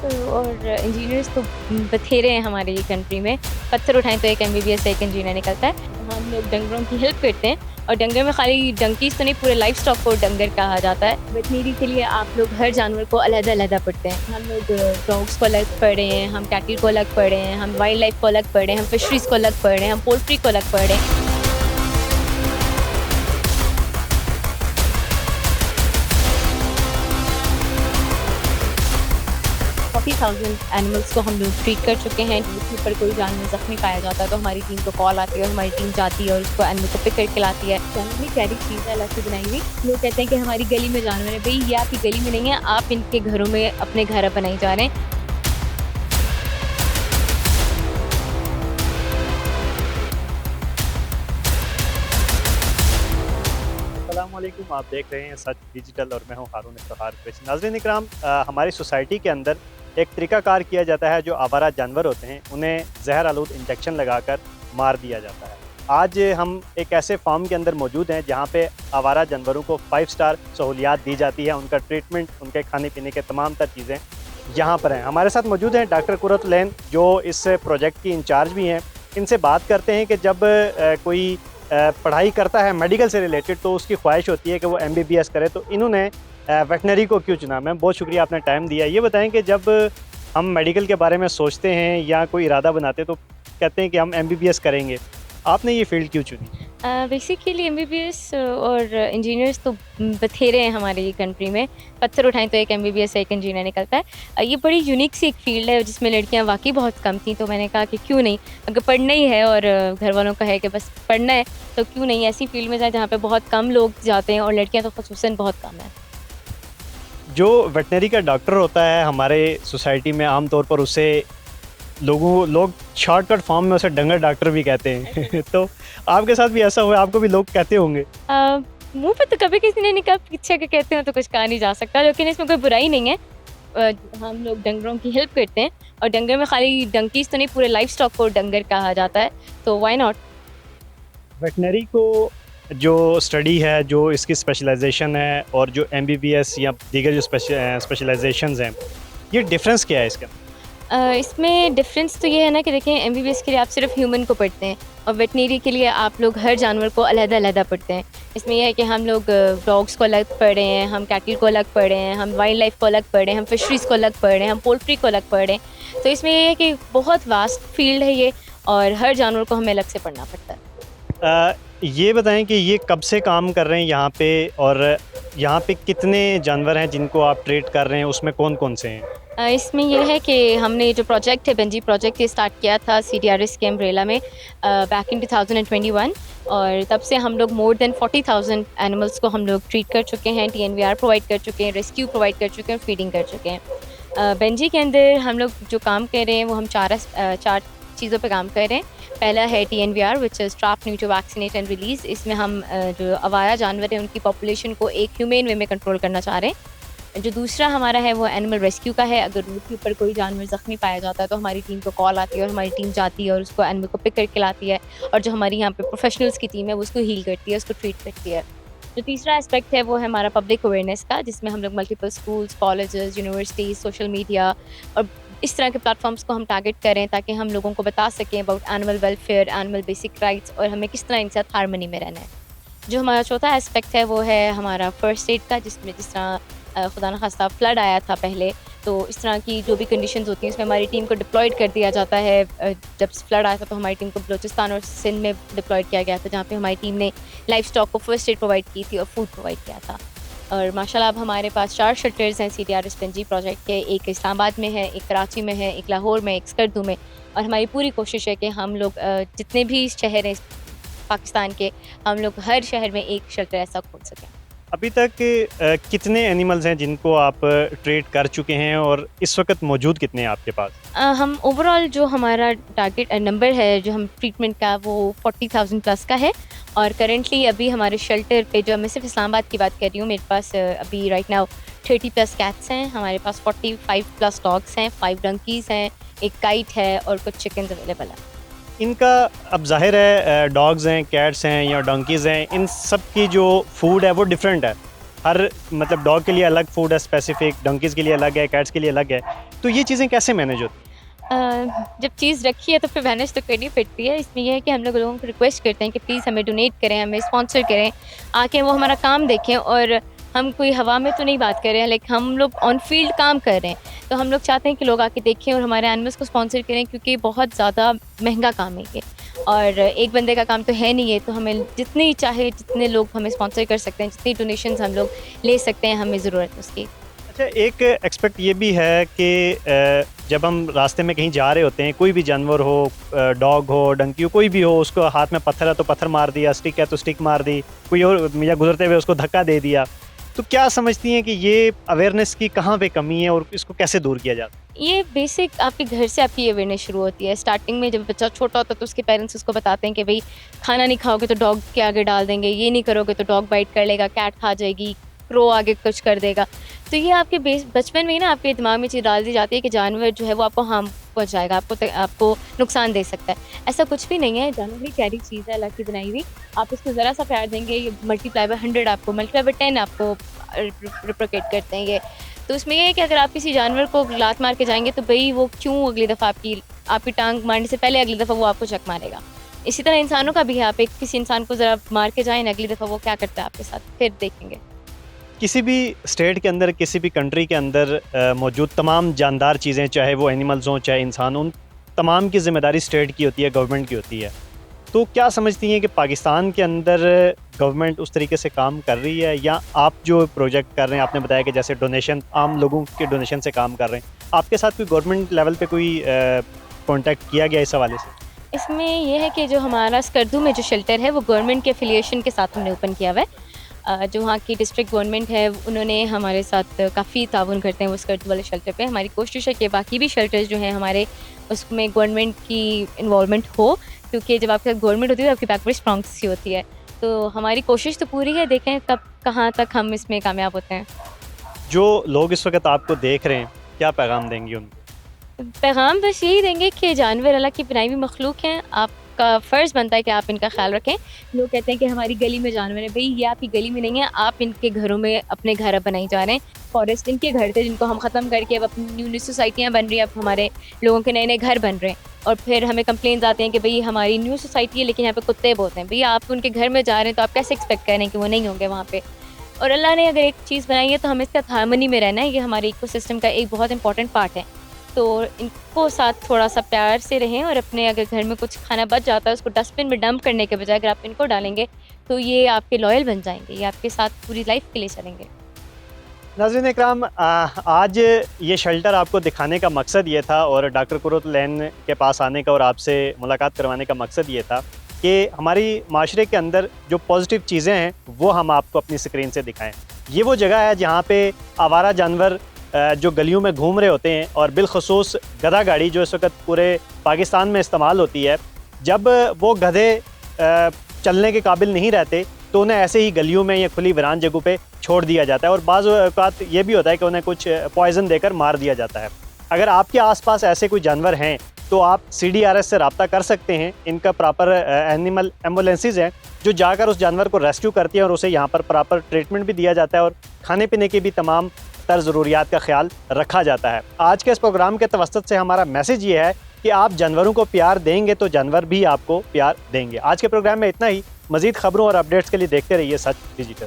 और इंजीनियर्स तो बथेरे हैं हमारे ये कंट्री में। पत्थर उठाएँ तो एक एमबीबीएस से एक इंजीनियर निकलता है। हम लोग डंगरों की हेल्प करते हैं और डंगर में खाली डंकीज़ तो नहीं, पूरे लाइव स्टॉक को डंगर कहा जाता है। वेटरनरी के लिए आप लोग हर जानवर को अलग-अलग पढ़ते हैं। हम लोग डॉग्स को अलग पढ़े हैं, हम कैटल को अलग पढ़े हैं, हम वाइल्ड लाइफ को अलग पढ़े हैं, हम फिशरीज़ को अलग पढ़े हैं, हम पोल्ट्री को अलग पढ़े हैं। 40,000 एनिमल्स को हम लोग ट्रीट कर चुके हैं। उसके ऊपर कोई जानवर ज़ख्मी पाया जाता है तो हमारी टीम को कॉल आती है और हमारी टीम जाती है और उसको एनिमल को पिक करके लाती है। जानवर एक प्यारी चीज़ है अलग से बनाई हुई। लोग कहते हैं कि हमारी गली में जानवर है, भई ये आपकी गली में नहीं है, आप इनके घरों में अपने घर बनाई जा रहे हैं। अस्सलामुअलैकुम, आप देख रहे हैं सच डिजिटल और मैं हूं हारून इफ्तिखार कुरैशी। नाज़रीन इकराम, हमारी सोसाइटी के अंदर एक तरीक़ाकार किया जाता है जो आवारा जानवर होते हैं उन्हें जहर आलूद इंजेक्शन लगाकर मार दिया जाता है। आज हम एक ऐसे फार्म के अंदर मौजूद हैं जहां पे आवारा जानवरों को 5 स्टार सहूलियात दी जाती है। उनका ट्रीटमेंट, उनके खाने पीने के तमाम तर चीज़ें यहाँ पर हैं। हमारे साथ मौजूद हैं डॉक्टर कुर्रतुल ऐन जो इस प्रोजेक्ट की इंचार्ज भी हैं। इनसे बात करते हैं कि जब कोई पढ़ाई करता है मेडिकल से रिलेटेड तो उसकी ख्वाहिश होती है कि वो एमबीबीएस करे, तो इन्होंने वेटनरी को क्यों चुना। मैम, बहुत शुक्रिया, आपने टाइम दिया। ये बताएं कि जब हम मेडिकल के बारे में सोचते हैं या कोई इरादा बनाते हैं तो कहते हैं कि हम एमबीबीएस करेंगे, आपने ये फील्ड क्यों चुनी? बेसिकली एमबीबीएस और इंजीनियर्स तो बथेरे हैं हमारे ये कंट्री में। पत्थर उठाएँ तो एक एमबीबीएस से एक इंजीनियर निकलता है। ये बड़ी यूनिक सी एक फ़ील्ड है जिसमें लड़कियां वाक़ई बहुत कम थी, तो मैंने कहा कि क्यों नहीं, अगर पढ़ना ही है और घर वालों का है कि बस पढ़ना है, तो क्यों नहीं ऐसी फ़ील्ड में जाएँ जहाँ पे बहुत कम लोग जाते हैं और लड़कियाँ तो ख़ुसूसन बहुत कम हैं। जो वेटनरी का डॉक्टर होता है हमारे सोसाइटी में आम तौर पर उसे लोग शॉर्टकट फॉर्म में उसे डंगर डॉक्टर भी कहते हैं तो आपके साथ भी ऐसा हुआ, आपको भी लोग कहते होंगे? मुँह पे तो कभी किसी ने नहीं कहा, पीछे के कहते हैं तो कुछ कहा नहीं जा सकता, लेकिन इसमें कोई बुराई नहीं है। हम लोग डंगरों की हेल्प करते हैं और डंगर में खाली डंकीज़ तो नहीं, पूरे लाइव स्टॉक को डंगर कहा जाता है, तो व्हाई नॉट। वेटनरी को जो स्टडी है, जो इसकी स्पेशलाइजेशन है और जो एमबीबीएस या दीगर जो स्पेशलाइजेशंस हैं, ये डिफरेंस क्या है इसका? इसमें डिफरेंस तो ये है ना कि देखें, एमबीबीएस के लिए आप सिर्फ ह्यूमन को पढ़ते हैं और वेटनरी के लिए आप लोग हर जानवर को अलग-अलग पढ़ते हैं। इसमें यह है कि हम लोग डॉग्स को अलग पढ़े हैं, हम कैटल को अलग पढ़े हैं, हम वाइल्ड लाइफ को अलग पढ़े हैं, हम फिशरीज़ को अलग पढ़े हैं, हम पोल्ट्री को अलग पढ़े हैं। तो इसमें ये है कि बहुत वास्ट फील्ड है ये और हर जानवर को हमें अलग से पढ़ना पड़ता है। ये बताएं कि ये कब से काम कर रहे हैं यहाँ पे और यहाँ पे कितने जानवर हैं जिनको आप ट्रीट कर रहे हैं, उसमें कौन-कौन से हैं? इसमें ये है कि हमने जो प्रोजेक्ट है बेंजी प्रोजेक्ट, ये स्टार्ट किया था सीडीआरएस के अम्ब्रेला में बैक इन 2021 और तब से हम लोग मोर देन 40,000 एनिमल्स को हम लोग ट्रीट कर चुके हैं, टीएनवीआर प्रोवाइड कर चुके हैं, रेस्क्यू प्रोवाइड कर चुके हैं, फीडिंग कर चुके हैं। बेंजी के अंदर हम लोग जो काम कर रहे हैं वो हम चार चीज़ों पे काम कर रहे हैं। पहला है TNVR which is trap, neutral, vaccinate and release. इसमें हम जो आवारा जानवर हैं उनकी पॉपुलेशन को एक ह्यूमेन वे में कंट्रोल करना चाह रहे हैं। जो दूसरा हमारा है वो एनिमल रेस्क्यू का है। अगर रोड के ऊपर कोई जानवर ज़ख्मी पाया जाता है तो हमारी टीम को कॉल आती है और हमारी टीम जाती है और उसको एनिमल को पिक करके लाती है और जो हमारी यहाँ पे प्रोफेशनल्स की टीम है वो उसको हील करती है, उसको ट्रीट करती है। जो तीसरा एस्पेक्ट है वो है हमारा पब्लिक अवेयरनेस का, जिसमें हम लोग multiple schools, colleges, universities, social media और इस तरह के प्लेटफॉर्म्स को हम टारगेट करें ताकि हम लोगों को बता सकें about animal welfare, animal basic rights और हमें किस तरह इनके साथ हार्मनी में रहना है। जो हमारा चौथा एस्पेक्ट है वो है हमारा फर्स्ट एड का, जिसमें जिस तरह खुदा न खास्ता फ्लड आया था पहले, तो इस तरह की जो भी कंडीशंस होती हैं उसमें हमारी टीम को डिप्लॉयड कर दिया जाता है। जब फ्लड आया था तो हमारी टीम को बलूचिस्तान और सिंध में डिप्लॉयड किया गया था, जहाँ पे हमारी टीम ने लाइफ स्टॉक को फर्स्ट एड प्रोवाइड की थी और फूड प्रोवाइड किया था। और माशाल्लाह अब हमारे पास 4 शेल्टर्स हैं सीडीआरएस बेंजी प्रोजेक्ट के। एक इस्लामाबाद में है, एक कराची में है, एक लाहौर में, एक स्कर्दू में। और हमारी पूरी कोशिश है कि हम लोग जितने भी शहर हैं पाकिस्तान के, हम लोग हर शहर में एक शेल्टर ऐसा खोल सकें। अभी तक कितने एनिमल्स हैं जिनको आप ट्रीट कर चुके हैं और इस वक्त मौजूद कितने हैं आपके पास? हम ओवरऑल जो हमारा टारगेट नंबर है जो हम ट्रीटमेंट का वो 40,000 प्लस का है और करेंटली अभी हमारे शेल्टर पे, जो मैं सिर्फ इस्लामाबाद की बात कर रही हूँ, मेरे पास अभी राइट नाउ 30 प्लस कैट्स हैं, हमारे पास 45 प्लस डॉग्स हैं, 5 डंकीज़ हैं, एक काइट है और कुछ चिकन्स अवेलेबल हैं। इनका अब जाहिर है डॉग्स हैं, कैट्स हैं या डंकीज़ हैं, इन सब की जो फूड है वो डिफरेंट है। हर मतलब डॉग के लिए अलग फूड है स्पेसिफिक, डंकीज़ के लिए अलग है, कैट्स के लिए अलग है, तो ये चीज़ें कैसे मैनेज होती जब चीज़ रखी है तो फिर मैनेज तो करनी पड़ती है। इसमें यह है कि हम लोग लोगों को रिक्वेस्ट करते हैं कि प्लीज़ हमें डोनेट करें, हमें स्पॉन्सर करें, आके वो हमारा काम देखें। और हम कोई हवा में तो नहीं बात कर रहे हैं, लाइक हम लोग ऑन फील्ड काम कर रहे हैं, तो हम लोग चाहते हैं कि लोग आके देखें और हमारे एनिमल्स को स्पॉन्सर करें, क्योंकि बहुत ज़्यादा महंगा काम है ये और एक बंदे का काम तो है नहीं है। तो हमें जितनी चाहे जितने लोग हमें स्पॉन्सर कर सकते हैं, जितनी डोनेशंस हम लोग ले सकते हैं, हमें ज़रूरत है उसकी। अच्छा, एक एक्सपेक्ट ये भी है कि जब हम रास्ते में कहीं जा रहे होते हैं, कोई भी जानवर हो, डॉग हो, डंकी हो, कोई भी हो, उसको हाथ में पत्थर है तो पत्थर मार दिया, स्टिक है तो स्टिक मार दी, कोई और या गुजरते हुए उसको धक्का दे दिया, तो क्या समझती हैं कि ये अवेयरनेस की कहाँ पे कमी है और इसको कैसे दूर किया जाता है? ये बेसिक आपके घर से आपकी अवेयरनेस शुरू होती है। स्टार्टिंग में जब बच्चा छोटा होता है तो उसके पेरेंट्स उसको बताते हैं कि भाई खाना नहीं खाओगे तो डॉग के आगे डाल देंगे, ये नहीं करोगे तो डॉग बाइट कर लेगा, कैट खा जाएगी, क्रो आगे कुछ कर देगा। तो ये आपके बचपन में ही ना आपके दिमाग में चीज़ डाल दी जाती है कि जानवर जो है वो आपको हार्म पहुँचाएगा, आपको नुकसान दे सकता है। ऐसा कुछ भी नहीं है, जानवर भी प्यारी चीज़ है, अल्लाह की बनाई हुई। आप उसको ज़रा सा प्यार देंगे, ये मल्टीप्लाई बाय 100 आपको, मल्टीप्लाई बाय 10 आपको रिप्रोकेट करते हैं ये। तो उसमें ये है कि अगर आप किसी जानवर को लात मार के जाएँगे तो भई वो क्यों अगली दफ़ा आपकी टाँग मारने से पहले अगली दफ़ा वो आपको चक मारेगा। इसी तरह इंसानों का भी है, आप एक किसी इंसान को ज़रा मार के जाएँ ना, अगली दफ़ा वो क्या करता है आपके साथ, फिर देखेंगे। किसी भी स्टेट के अंदर, किसी भी कंट्री के अंदर मौजूद तमाम जानदार चीज़ें, चाहे वो एनिमल्स हों चाहे इंसान, उन तमाम की ज़िम्मेदारी स्टेट की होती है, गवर्नमेंट की होती है। तो क्या समझती हैं कि पाकिस्तान के अंदर गवर्नमेंट उस तरीके से काम कर रही है, या आप जो प्रोजेक्ट कर रहे हैं, आपने बताया कि जैसे डोनेशन, आम लोगों के डोनेशन से काम कर रहे हैं, आपके साथ कोई गवर्नमेंट लेवल पे कोई कॉन्टैक्ट किया गया इस हवाले से? इसमें ये है कि जो हमारा स्कर्दू में जो शेल्टर है वो गवर्नमेंट के एफिलिएशन के साथ हमने ओपन किया हुआ है। जो वहाँ की डिस्ट्रिक्ट गवर्नमेंट है उन्होंने हमारे साथ काफ़ी ताउन करते हैं वो स्कर्दू वाले शेल्टर पे। हमारी कोशिश है कि बाकी भी शेल्टर्स जो हैं हमारे, उसमें गवर्नमेंट की इन्वॉल्वमेंट हो, क्योंकि जब आपके साथ गवर्नमेंट होती है तो आपकी बैक बड़ी स्ट्रॉन्ग सी होती है। तो हमारी कोशिश तो पूरी है, देखें कब कहाँ तक हम इसमें कामयाब होते हैं। जो लोग इस वक्त आपको देख रहे हैं, क्या पैगाम देंगी उनको? पैगाम बस यही देंगे कि जानवर अल्लाह की बनाई हुई मखलूक हैं, आपका फ़र्ज़ बनता है कि आप इनका ख़्याल रखें। लोग कहते हैं कि हमारी गली में जानवर हैं, भई ये आपकी गली में नहीं है, आप इनके घरों में अपने घर अब बनाई जा रहे हैं। फॉरेस्ट इनके घर थे जिनको हम ख़त्म करके अब अपनी न्यू न्यू सोसाइटियाँ बन रही हैं, अब हमारे लोगों के नए नए घर बन रहे हैं। और फिर हमें कंप्लेंट्स आते हैं कि भई हमारी न्यू सोसाइटी है लेकिन यहाँ पे कुत्ते बहुत हैं। भई आप उनके घर में जा रहे हैं तो आप कैसे एक्सपेक्ट कर रहे हैं कि वो नहीं होंगे वहाँ पे। और अल्लाह ने अगर एक चीज़ बनाई है तो हमें इसके साथ हार्मनी में रहना है, ये हमारे इकोसिस्टम का एक बहुत इंपॉर्टेंट पार्ट है। तो इनको साथ थोड़ा सा प्यार से रहें, और अपने अगर घर में कुछ खाना बच जाता है उसको डस्टबिन में डंप करने के बजाय अगर आप इनको डालेंगे तो ये आपके लॉयल बन जाएंगे, ये आपके साथ पूरी लाइफ के लिए चलेंगे। नाज़रीन इकराम, आज ये शेल्टर आपको दिखाने का मकसद ये था, और डॉक्टर कुर्रत लैन के पास आने का और आपसे मुलाकात करवाने का मकसद ये था कि हमारी माशरे के अंदर जो पॉजिटिव चीज़ें हैं वो हम आपको अपनी स्क्रीन से दिखाएं। ये वो जगह है जहाँ पे आवारा जानवर जो गलियों में घूम रहे होते हैं, और बिलखसूस गधा गाड़ी जो इस वक्त पूरे पाकिस्तान में इस्तेमाल होती है, जब वो गधे चलने के काबिल नहीं रहते तो उन्हें ऐसे ही गलियों में या खुली वीरान जगहों पे छोड़ दिया जाता है, और बाज़ औक़ात ये भी होता है कि उन्हें कुछ पॉइज़न देकर मार दिया जाता है। अगर आपके आसपास ऐसे कोई जानवर हैं तो आप CDRS से रब्ता कर सकते हैं। इनका प्रॉपर एनिमल एम्बुलेंसेज हैं जो जाकर उस जानवर को रेस्क्यू करती हैं, और उसे यहाँ पर प्रॉपर ट्रीटमेंट भी दिया जाता है, और खाने पीने की भी तमाम तर ज़रूरियात का ख्याल रखा जाता है। आज के इस प्रोग्राम के तवस्सुत से हमारा मैसेज ये है कि आप जानवरों को प्यार देंगे तो जानवर भी आपको प्यार देंगे। आज के प्रोग्राम में इतना ही। मज़ीद खबरों और अपडेट्स के लिए देखते रहिए सच डिजिटल।